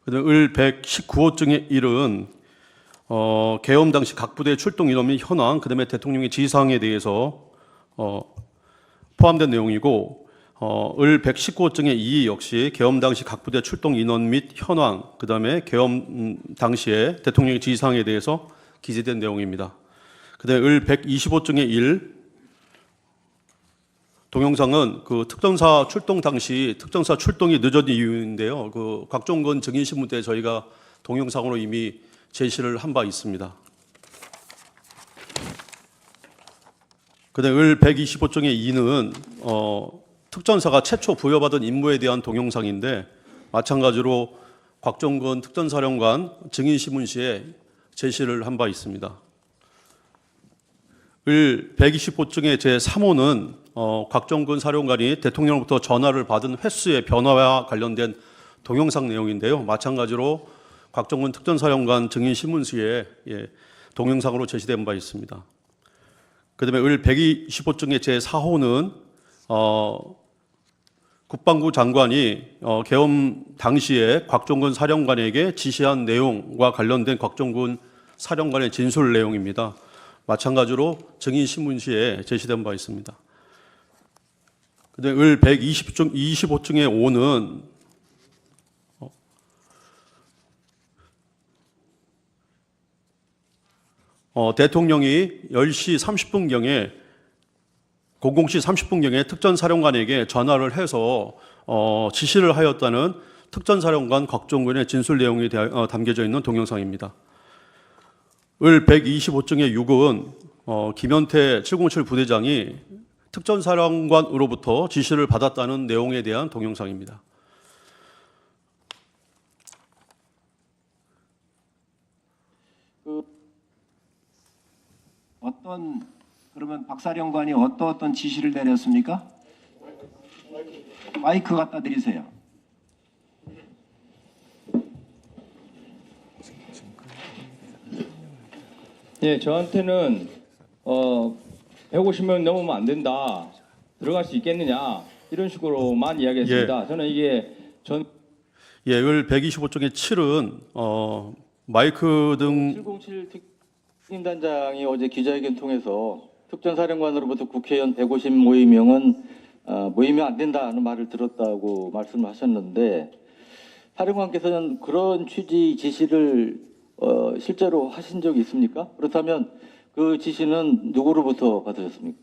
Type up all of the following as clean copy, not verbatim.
그다음에 을 119호 중에 1은 계엄 당시 각 부대 출동 인원 및 현황, 그다음에 대통령의 지시사항에 대해서 포함된 내용이고, 을 119호 중에 2 역시 계엄 당시 각 부대 출동 인원 및 현황, 그다음에 계엄 당시에 대통령의 지시사항에 대해서 기재된 내용입니다. 그다음에 을 125 중에 1 동영상은 그 특전사 출동 당시 특전사 출동이 늦은 이유인데요. 그 곽종건 증인신문 때 저희가 동영상으로 이미 제시를 한 바 있습니다. 그다음에 을 125 중에 2는 특전사가 최초 부여받은 임무에 대한 동영상인데 마찬가지로 곽종건 특전사령관 증인신문 시에 제시를 한 바 있습니다. 을 125 중에 제3호는 곽종근 사령관이 대통령으로부터 전화를 받은 횟수의 변화와 관련된 동영상 내용인데요. 마찬가지로 곽종근 특전사령관 증인신문시에 동영상으로 제시된 바 있습니다. 그다음에 을 125 중에 제4호는 국방부 장관이 계엄 당시에 곽종근 사령관에게 지시한 내용과 관련된 곽종근 사령관의 진술 내용입니다. 마찬가지로 증인신문시에 제시된 바 있습니다. 그다음에 을 125 중에 5는 대통령이 10시 30분경에 00시 30분경에 특전사령관에게 전화를 해서 지시를 하였다는 특전사령관 곽종근의 진술 내용이 담겨져 있는 동영상입니다. 을 125 중에 6은 김현태 707 부대장이 특전사령관으로부터 지시를 받았다는 내용에 대한 동영상입니다. 그러면 박사령관이 어떤 지시를 내렸습니까? 마이크 갖다 드리세요. 예, 저한테는 150명 넘으면 안 된다. 들어갈 수 있겠느냐 이런 식으로만 이야기했습니다. 예. 저는 이게 을 125 중에 7은 마이크 등 707 특임단장이 어제 기자회견 통해서 특전사령관으로부터 국회의원 150모임명은 모이면 안 된다는 말을 들었다고 말씀하셨는데 사령관께서는 그런 취지 지시를 실제로 하신 적이 있습니까? 그렇다면 그 지시는 누구로부터 받으셨습니까?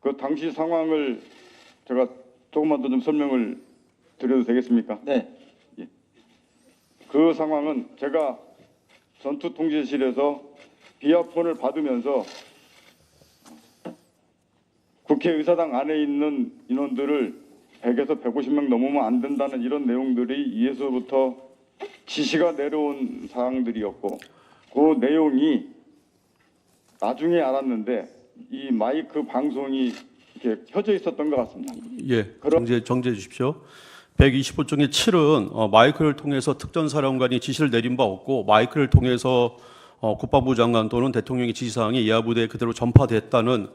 그 당시 상황을 제가 조금만 더 좀 설명을 드려도 되겠습니까? 네. 예. 그 상황은 제가 전투통제실에서 비아폰을 받으면서 국회의사당 안에 있는 인원들을 100에서 150명 넘으면 안 된다는 이런 내용들이 위에서부터 지시가 내려온 사항들이었고 그 내용이 나중에 알았는데 이 마이크 방송이 이렇게 켜져 있었던 것 같습니다. 예, 정지해 주십시오. 125 중에 7은 마이크를 통해서 특전사령관이 지시를 내린 바 없고 마이크를 통해서 국방부 장관 또는 대통령의 지시사항이 이하부대에 그대로 전파됐다는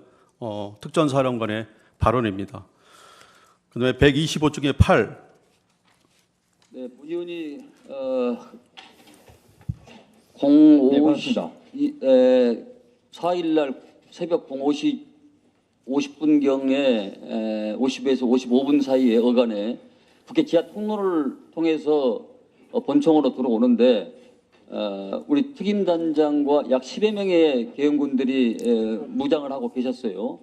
특전사령관의 발언입니다. 그다음에 125 중에 8. 네, 문 의원이 4일 날 새벽 05시 50분경에 50에서 55분 사이에 어간에 국회 지하 통로를 통해서 본청으로 들어오는데 우리 특임단장과 약 10여 명의 계엄군들이 무장을 하고 계셨어요.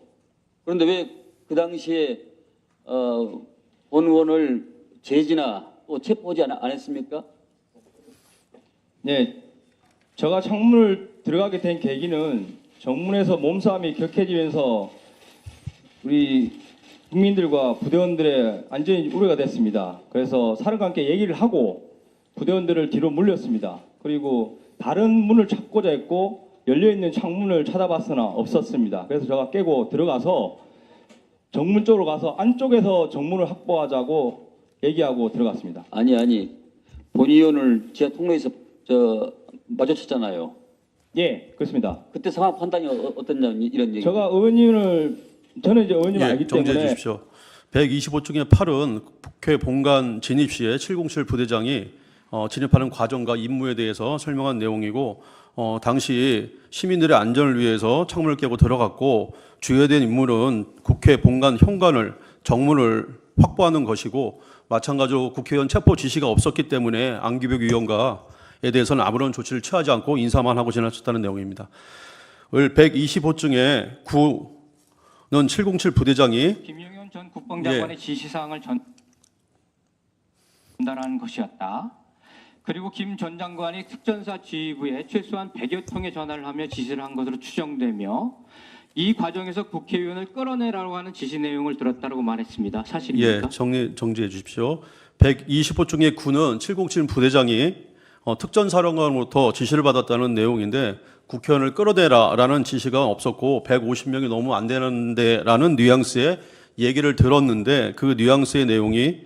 그런데 왜 그 당시에 본 의원을 제지나 또 체포하지 안 했습니까? 네, 제가 창문을 들어가게 된 계기는 정문에서 몸싸움이 격해지면서 우리 국민들과 부대원들의 안전이 우려가 됐습니다. 그래서 사령관께 얘기를 하고 부대원들을 뒤로 물렸습니다. 그리고 다른 문을 찾고자 했고 열려있는 창문을 찾아봤으나 없었습니다. 그래서 제가 깨고 들어가서 정문 쪽으로 가서 안쪽에서 정문을 확보하자고 얘기하고 들어갔습니다. 아니 본 의원을 지하 통로에서 마주쳤잖아요. 예, 그렇습니다. 그때 상황 판단이 어땠냐 이런 얘기. 저는 이제 의원님을 알기 정지해 때문에 주십시오. 125 중에 8은 국회 본관 진입 시에 707 부대장이 진입하는 과정과 임무에 대해서 설명한 내용이고 당시 시민들의 안전을 위해서 창문을 깨고 들어갔고 주요된 임무는 국회 본관 현관을 정문을 확보하는 것이고 마찬가지로 국회의원 체포 지시가 없었기 때문에 안기벽 위원과에 대해서는 아무런 조치를 취하지 않고 인사만 하고 지나쳤다는 내용입니다. 을 125중에 9는 707 부대장이 김용현 전 국방장관의 지시사항을 전달하는 것이었다. 그리고 김 전 장관이 특전사 지휘부에 최소한 100여 통의 전화를 하며 지시를 한 것으로 추정되며 이 과정에서 국회의원을 끌어내라고 하는 지시 내용을 들었다고 말했습니다. 사실입니까? 정지해 주십시오. 125 중에 9는 707 부대장이 특전사령관으로부터 지시를 받았다는 내용인데 국회의원을 끌어내라라는 지시가 없었고 150명이 너무 안 되는데라는 뉘앙스의 얘기를 들었는데 그 뉘앙스의 내용이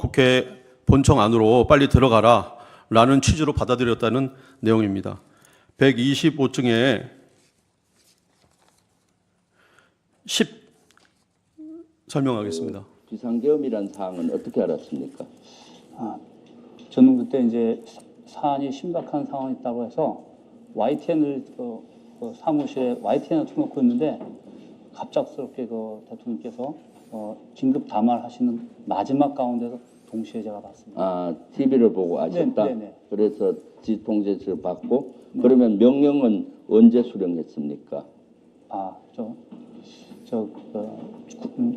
국회 본청 안으로 빨리 들어가라라는 취지로 받아들였다는 내용입니다. 125 중에 10 설명하겠습니다. 비상계엄이라는 사항은 어떻게 알았습니까? 저는 그때 이제 사안이 심각한 상황이 있다고 해서 YTN을 사무실에 YTN을 틀어놓고 있는데 갑작스럽게 대통령께서 긴급 담화하시는 마지막 가운데서 동시에 제가 봤습니다. TV를 보고 아셨다? 네네. 그래서 지통제지를 받고 그러면 명령은 언제 수령했습니까?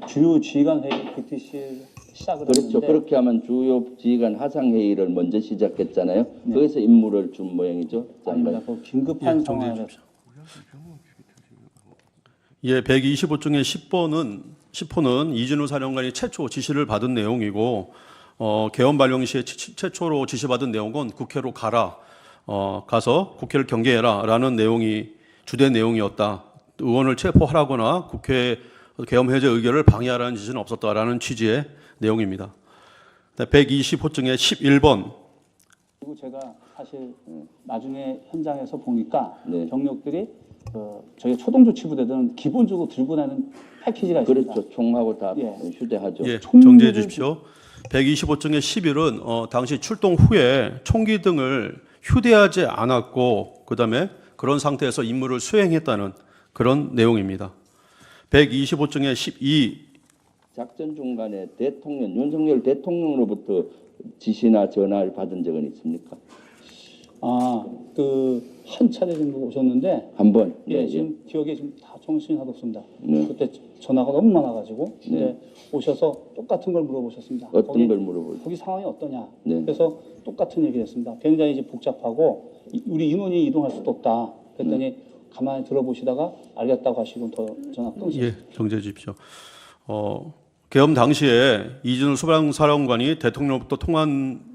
주요 지휘관 회의 BTC 시작을 그렇죠. 했는데 그렇게 하면 주요 지휘관 하상 회의를 먼저 시작했잖아요. 거기서 임무를 준 모양이죠. 아닙니다. 그 긴급한 상황에서 125 중에 10호는 이진우 사령관이 최초 지시를 받은 내용이고 계엄 발령 시에 최초로 지시받은 내용은 국회로 가서 국회를 경계해라라는 내용이 주된 내용이었다. 의원을 체포하라거나 국회 계엄 해제 의결을 방해하라는 지시는 없었다라는 취지의 내용입니다. 120호 중에 11번. 그리고 제가 사실 나중에 현장에서 보니까 병력들이 저희 초동조치부대들은 기본적으로 들고 다니는 패키지가 있습니다. 그렇죠. 총하고 다 휴대하죠. 정지해 주십시오. 125 중에 11은 당시 출동 후에 총기 등을 휴대하지 않았고 그다음에 그런 상태에서 임무를 수행했다는 그런 내용입니다. 125 중에 12 작전 중간에 대통령 윤석열 대통령으로부터 지시나 전화를 받은 적은 있습니까? 한 차례 정도 오셨는데 한 번. 지금 기억에 지금 다 정신이 하나도 없습니다. 네. 그때 전화가 너무 많아가지고 오셔서 똑같은 걸 물어보셨습니다. 어떤 걸 물어보죠? 거기 상황이 어떠냐. 네. 그래서 똑같은 얘기를 했습니다. 굉장히 이제 복잡하고 우리 인원이 이동할 수도 없다. 그랬더니 가만히 들어보시다가 알겠다고 하시고 더 전화 끊으셨습니다. 정지해 주십시오. 계엄 당시에 이진우 수방사령관이 대통령부터 통한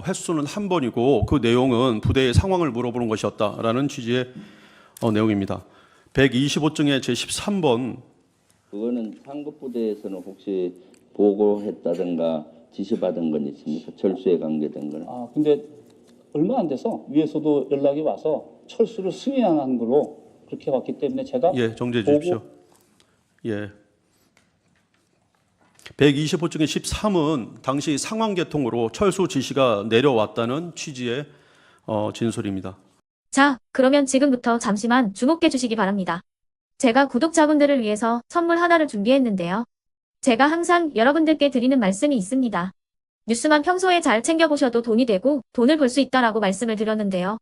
횟수는 한 번이고 그 내용은 부대의 상황을 물어보는 것이었다라는 취지의 내용입니다. 125 중에 제13번. 그거는 상급부대에서는 혹시 보고했다든가 지시받은 건 있습니까? 철수에 관계된 거는? 근데 얼마 안 돼서 위에서도 연락이 와서 철수를 승인하는 걸로 그렇게 왔기 때문에 제가 정지해 주십시오. 125 중에 13은 당시 상황 계통으로 철수 지시가 내려왔다는 취지의 진술입니다. 자, 그러면 지금부터 잠시만 주목해 주시기 바랍니다. 제가 구독자분들을 위해서 선물 하나를 준비했는데요. 제가 항상 여러분들께 드리는 말씀이 있습니다. 뉴스만 평소에 잘 챙겨보셔도 돈이 되고 돈을 벌 수 있다라고 말씀을 드렸는데요.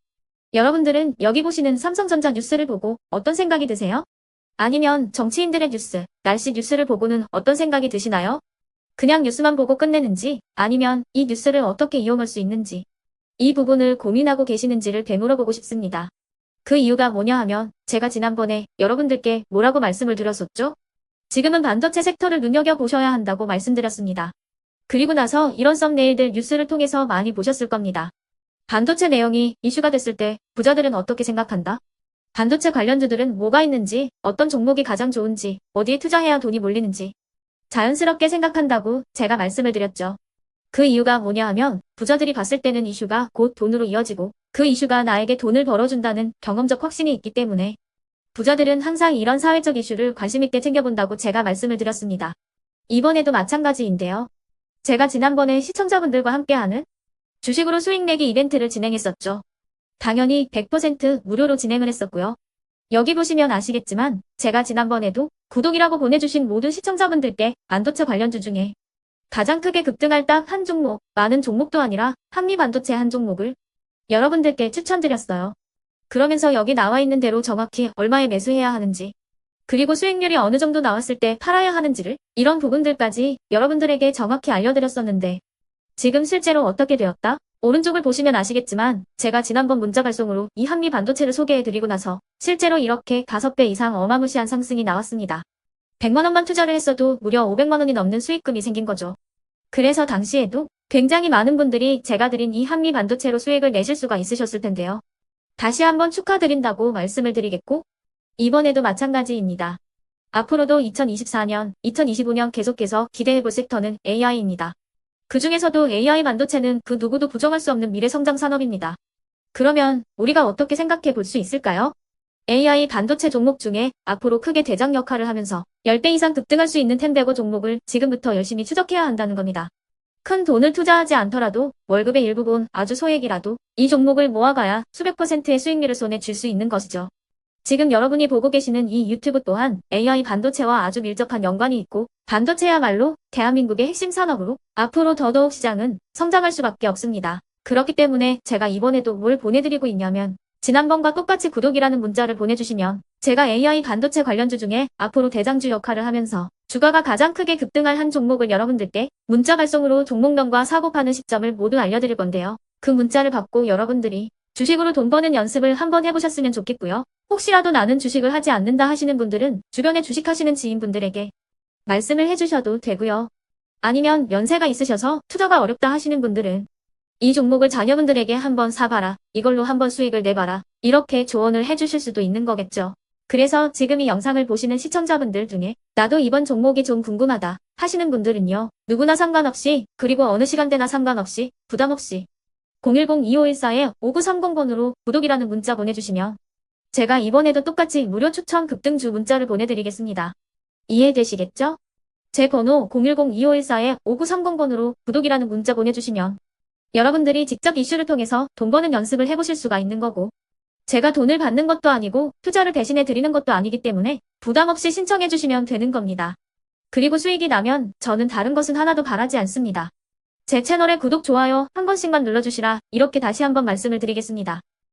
여러분들은 여기 보시는 삼성전자 뉴스를 보고 어떤 생각이 드세요? 아니면 정치인들의 뉴스, 날씨 뉴스를 보고는 어떤 생각이 드시나요? 그냥 뉴스만 보고 끝내는지 아니면 이 뉴스를 어떻게 이용할 수 있는지 이 부분을 고민하고 계시는지를 되물어보고 싶습니다. 그 이유가 뭐냐 하면 제가 지난번에 여러분들께 뭐라고 말씀을 드렸었죠? 지금은 반도체 섹터를 눈여겨보셔야 한다고 말씀드렸습니다. 그리고 나서 이런 썸네일들 뉴스를 통해서 많이 보셨을 겁니다. 반도체 내용이 이슈가 됐을 때 부자들은 어떻게 생각한다? 반도체 관련주들은 뭐가 있는지, 어떤 종목이 가장 좋은지, 어디에 투자해야 돈이 몰리는지 자연스럽게 생각한다고 제가 말씀을 드렸죠. 그 이유가 뭐냐 하면 부자들이 봤을 때는 이슈가 곧 돈으로 이어지고 그 이슈가 나에게 돈을 벌어준다는 경험적 확신이 있기 때문에 부자들은 항상 이런 사회적 이슈를 관심 있게 챙겨본다고 제가 말씀을 드렸습니다. 이번에도 마찬가지인데요. 제가 지난번에 시청자분들과 함께하는 주식으로 수익 내기 이벤트를 진행했었죠. 당연히 100% 무료로 진행을 했었고요. 여기 보시면 아시겠지만 제가 지난번에도 구독이라고 보내주신 모든 시청자분들께 반도체 관련주 중에 가장 크게 급등할 딱 한 종목, 많은 종목도 아니라 한미반도체 한 종목을 여러분들께 추천드렸어요. 그러면서 여기 나와 있는 대로 정확히 얼마에 매수해야 하는지, 그리고 수익률이 어느 정도 나왔을 때 팔아야 하는지를, 이런 부분들까지 여러분들에게 정확히 알려드렸었는데 지금 실제로 어떻게 되었다? 오른쪽을 보시면 아시겠지만 제가 지난번 문자 발송으로 이 한미반도체를 소개해드리고 나서 실제로 이렇게 5배 이상 어마무시한 상승이 나왔습니다. 100만 원만 투자를 했어도 무려 500만 원이 넘는 수익금이 생긴 거죠. 그래서 당시에도 굉장히 많은 분들이 제가 드린 이 한미반도체로 수익을 내실 수가 있으셨을 텐데요. 다시 한번 축하드린다고 말씀을 드리겠고, 이번에도 마찬가지입니다. 앞으로도 2024년, 2025년 계속해서 기대해볼 섹터는 AI입니다. 그 중에서도 AI 반도체는 그 누구도 부정할 수 없는 미래 성장 산업입니다. 그러면 우리가 어떻게 생각해 볼 수 있을까요? AI 반도체 종목 중에 앞으로 크게 대장 역할을 하면서 10배 이상 급등할 수 있는 텐베고 종목을 지금부터 열심히 추적해야 한다는 겁니다. 큰 돈을 투자하지 않더라도 월급의 일부분, 아주 소액이라도 이 종목을 모아가야 수백 %의 수익률을 손에 쥘 수 있는 것이죠. 지금 여러분이 보고 계시는 이 유튜브 또한 AI 반도체와 아주 밀접한 연관이 있고, 반도체야말로 대한민국의 핵심 산업으로 앞으로 더더욱 시장은 성장할 수밖에 없습니다. 그렇기 때문에 제가 이번에도 뭘 보내드리고 있냐면, 지난번과 똑같이 구독이라는 문자를 보내주시면 제가 AI 반도체 관련주 중에 앞으로 대장주 역할을 하면서 주가가 가장 크게 급등할 한 종목을 여러분들께 문자 발송으로 종목명과 사고 파는 시점을 모두 알려드릴 건데요. 그 문자를 받고 여러분들이 주식으로 돈 버는 연습을 한번 해보셨으면 좋겠고요. 혹시라도 나는 주식을 하지 않는다 하시는 분들은 주변에 주식하시는 지인분들에게 말씀을 해주셔도 되고요. 아니면 연세가 있으셔서 투자가 어렵다 하시는 분들은 이 종목을 자녀분들에게 한번 사봐라, 이걸로 한번 수익을 내봐라, 이렇게 조언을 해주실 수도 있는 거겠죠. 그래서 지금 이 영상을 보시는 시청자분들 중에 나도 이번 종목이 좀 궁금하다 하시는 분들은요, 누구나 상관없이, 그리고 어느 시간대나 상관없이 부담 없이 010-2514-5930번으로 구독이라는 문자 보내주시면 제가 이번에도 똑같이 무료 추천 급등주 문자를 보내드리겠습니다. 이해되시겠죠? 제 번호 010-2514-5930번으로 구독이라는 문자 보내주시면 여러분들이 직접 이슈를 통해서 돈 버는 연습을 해보실 수가 있는 거고, 제가 돈을 받는 것도 아니고 투자를 대신해 드리는 것도 아니기 때문에 부담 없이 신청해 주시면 되는 겁니다. 그리고 수익이 나면 저는 다른 것은 하나도 바라지 않습니다. 제 채널에 구독, 좋아요 한 번씩만 눌러주시라, 이렇게 다시 한번 말씀을 드리겠습니다.